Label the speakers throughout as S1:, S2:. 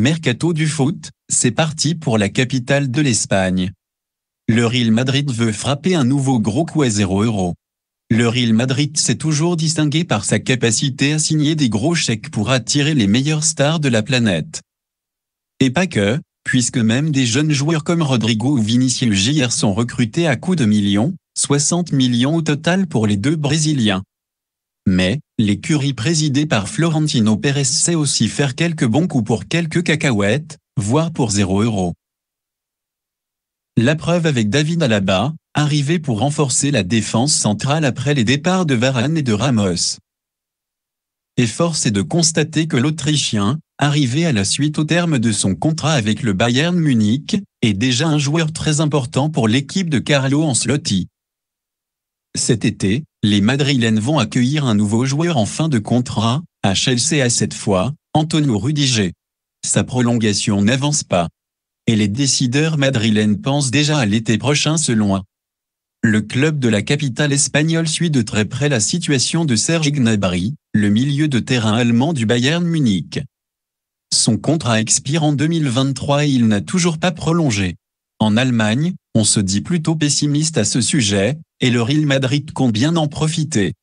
S1: mercato du foot, c'est parti pour la capitale de l'Espagne. Le Real Madrid veut frapper un nouveau gros coup à 0 €. Le Real Madrid s'est toujours distingué par sa capacité à signer des gros chèques pour attirer les meilleures stars de la planète. Et pas que, puisque même des jeunes joueurs comme Rodrigo ou Vinicius Jr sont recrutés à coups de millions, 60 millions au total pour les deux Brésiliens. Mais, l'écurie présidée par Florentino Pérez sait aussi faire quelques bons coups pour quelques cacahuètes, voire pour 0 €. La preuve avec David Alaba, arrivé pour renforcer la défense centrale après les départs de Varane et de Ramos. Et force est de constater que l'Autrichien, arrivé à la suite au terme de son contrat avec le Bayern Munich, est déjà un joueur très important pour l'équipe de Carlo Ancelotti. Cet été, les Madrilènes vont accueillir un nouveau joueur en fin de contrat, à Chelsea cette fois, Antonio Rudiger. Sa prolongation n'avance pas. Et les décideurs madrilènes pensent déjà à l'été prochain selon A. Le club de la capitale espagnole suit de très près la situation de Serge Gnabry, le milieu de terrain allemand du Bayern Munich. Son contrat expire en 2023 et il n'a toujours pas prolongé. En Allemagne, on se dit plutôt pessimiste à ce sujet, et le Real Madrid compte bien en profiter.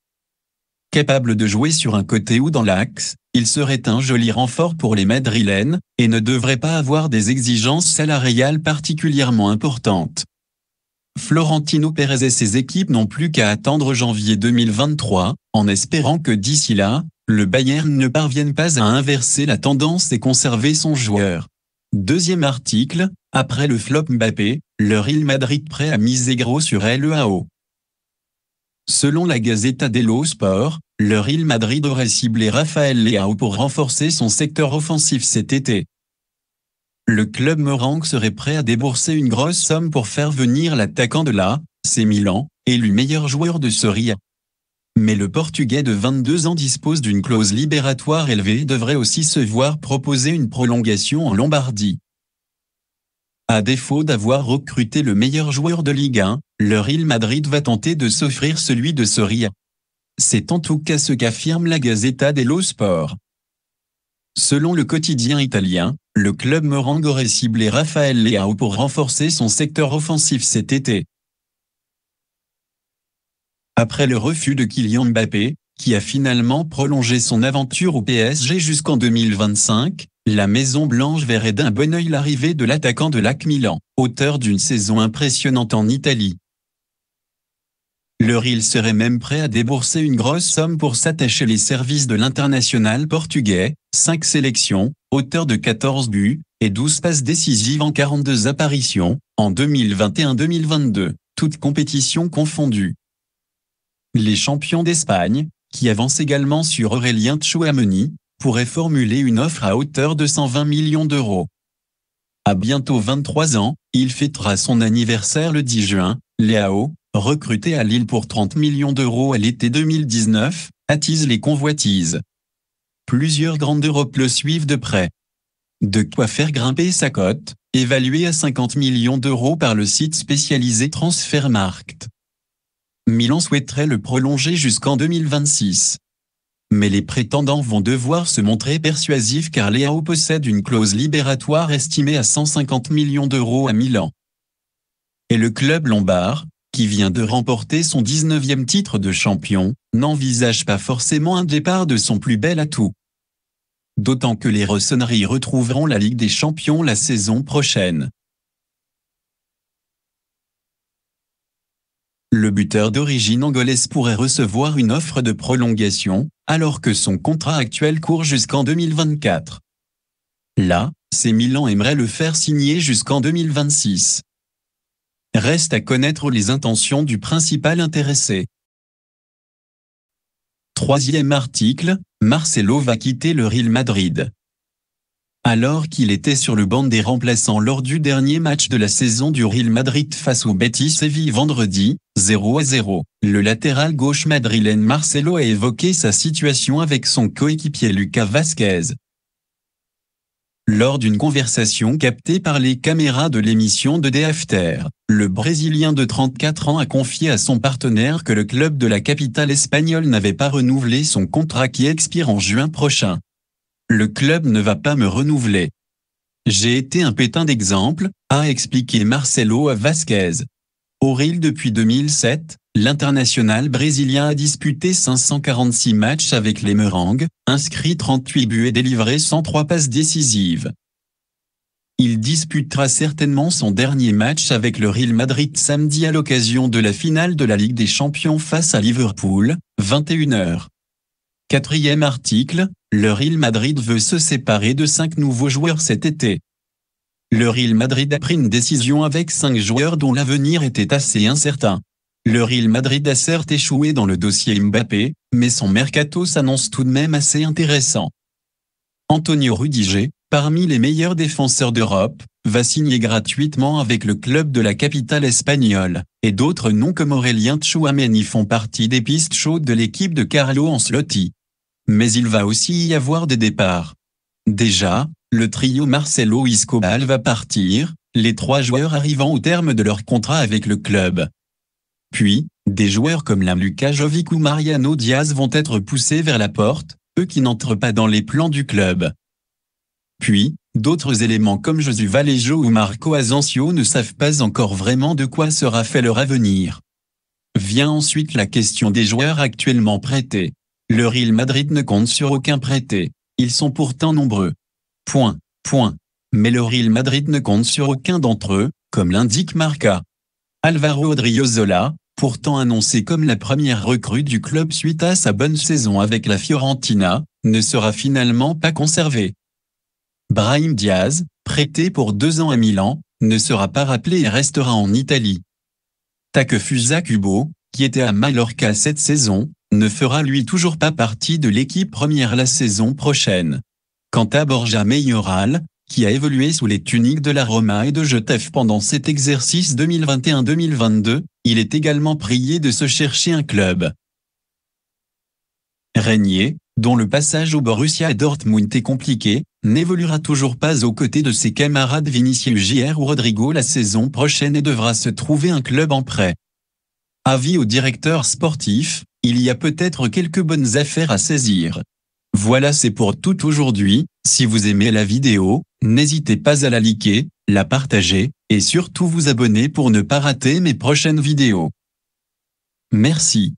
S1: Capable de jouer sur un côté ou dans l'axe, il serait un joli renfort pour les Madrilènes, et ne devrait pas avoir des exigences salariales particulièrement importantes. Florentino Pérez et ses équipes n'ont plus qu'à attendre janvier 2023, en espérant que d'ici là, le Bayern ne parvienne pas à inverser la tendance et conserver son joueur. Deuxième article, après le flop Mbappé, le Real Madrid prêt à miser gros sur Leao. Selon la Gazzetta dello Sport, le Real Madrid aurait ciblé Rafael Leao pour renforcer son secteur offensif cet été. Le club merengue serait prêt à débourser une grosse somme pour faire venir l'attaquant de l'AC Milan, élu meilleur joueur de Serie A. Mais le Portugais de 22 ans dispose d'une clause libératoire élevée et devrait aussi se voir proposer une prolongation en Lombardie. À défaut d'avoir recruté le meilleur joueur de Ligue 1, le Real Madrid va tenter de s'offrir celui de Serie A. C'est en tout cas ce qu'affirme la Gazzetta dello Sport. Selon le quotidien italien, le club merengue aurait ciblé Rafael Leao pour renforcer son secteur offensif cet été. Après le refus de Kylian Mbappé, qui a finalement prolongé son aventure au PSG jusqu'en 2025, la Maison-Blanche verrait d'un bon œil l'arrivée de l'attaquant de l'AC Milan, auteur d'une saison impressionnante en Italie. Le Real serait même prêt à débourser une grosse somme pour s'attacher les services de l'international portugais, 5 sélections, auteur de 14 buts, et 12 passes décisives en 42 apparitions, en 2021-2022, toutes compétitions confondues. Les champions d'Espagne, qui avancent également sur Aurélien Tchouaméni, pourraient formuler une offre à hauteur de 120 millions d'euros. À bientôt 23 ans, il fêtera son anniversaire le 10 juin, Leao, recruté à Lille pour 30 millions d'euros à l'été 2019, attise les convoitises. Plusieurs grandes d'Europe le suivent de près. De quoi faire grimper sa cote, évaluée à 50 millions d'euros par le site spécialisé Transfermarkt. Milan souhaiterait le prolonger jusqu'en 2026. Mais les prétendants vont devoir se montrer persuasifs car Leao possède une clause libératoire estimée à 150 millions d'euros à Milan. Et le club lombard, qui vient de remporter son 19e titre de champion, n'envisage pas forcément un départ de son plus bel atout. D'autant que les Rossoneri retrouveront la Ligue des Champions la saison prochaine. Le buteur d'origine angolaise pourrait recevoir une offre de prolongation, alors que son contrat actuel court jusqu'en 2024. L'AC Milan aimerait le faire signer jusqu'en 2026. Reste à connaître les intentions du principal intéressé. Troisième article, Marcelo va quitter le Real Madrid. Alors qu'il était sur le banc des remplaçants lors du dernier match de la saison du Real Madrid face au Betis Séville vendredi, 0-0, le latéral gauche madrilène Marcelo a évoqué sa situation avec son coéquipier Lucas Vázquez. Lors d'une conversation captée par les caméras de l'émission de The After, le Brésilien de 34 ans a confié à son partenaire que le club de la capitale espagnole n'avait pas renouvelé son contrat qui expire en juin prochain. « Le club ne va pas me renouveler. J'ai été un pétain d'exemple, a expliqué Marcelo Vasquez. Au Real depuis 2007, l'international brésilien a disputé 546 matchs avec les Merengues, inscrit 38 buts et délivré 103 passes décisives. Il disputera certainement son dernier match avec le Real Madrid samedi à l'occasion de la finale de la Ligue des Champions face à Liverpool, 21h. Quatrième article, le Real Madrid veut se séparer de 5 nouveaux joueurs cet été. Le Real Madrid a pris une décision avec 5 joueurs dont l'avenir était assez incertain. Le Real Madrid a certes échoué dans le dossier Mbappé, mais son mercato s'annonce tout de même assez intéressant. Antonio Rudiger, parmi les meilleurs défenseurs d'Europe, va signer gratuitement avec le club de la capitale espagnole, et d'autres noms comme Aurélien Tchouaméni font partie des pistes chaudes de l'équipe de Carlo Ancelotti. Mais il va aussi y avoir des départs. Déjà, le trio Marcelo Iscobal va partir, les 3 joueurs arrivant au terme de leur contrat avec le club. Puis, des joueurs comme Luka Jovic ou Mariano Diaz vont être poussés vers la porte, eux qui n'entrent pas dans les plans du club. Puis, d'autres éléments comme Josu Vallejo ou Marco Asensio ne savent pas encore vraiment de quoi sera fait leur avenir. Vient ensuite la question des joueurs actuellement prêtés. Le Real Madrid ne compte sur aucun prêté. Ils sont pourtant nombreux. Mais le Real Madrid ne compte sur aucun d'entre eux, comme l'indique Marca. Alvaro Odriozola, pourtant annoncé comme la première recrue du club suite à sa bonne saison avec la Fiorentina, ne sera finalement pas conservé. Brahim Diaz, prêté pour 2 ans à Milan, ne sera pas rappelé et restera en Italie. Takefusa Kubo, qui était à Mallorca cette saison, ne fera lui toujours pas partie de l'équipe première la saison prochaine. Quant à Borja Mayoral, qui a évolué sous les tuniques de la Roma et de Getafe pendant cet exercice 2021-2022, il est également prié de se chercher un club. Régnier, dont le passage au Borussia Dortmund est compliqué, n'évoluera toujours pas aux côtés de ses camarades Vinicius Jr ou Rodrigo la saison prochaine et devra se trouver un club en prêt. Avis au directeur sportif, il y a peut-être quelques bonnes affaires à saisir. Voilà, c'est pour tout aujourd'hui. Si vous aimez la vidéo, n'hésitez pas à la liker, la partager, et surtout vous abonner pour ne pas rater mes prochaines vidéos. Merci.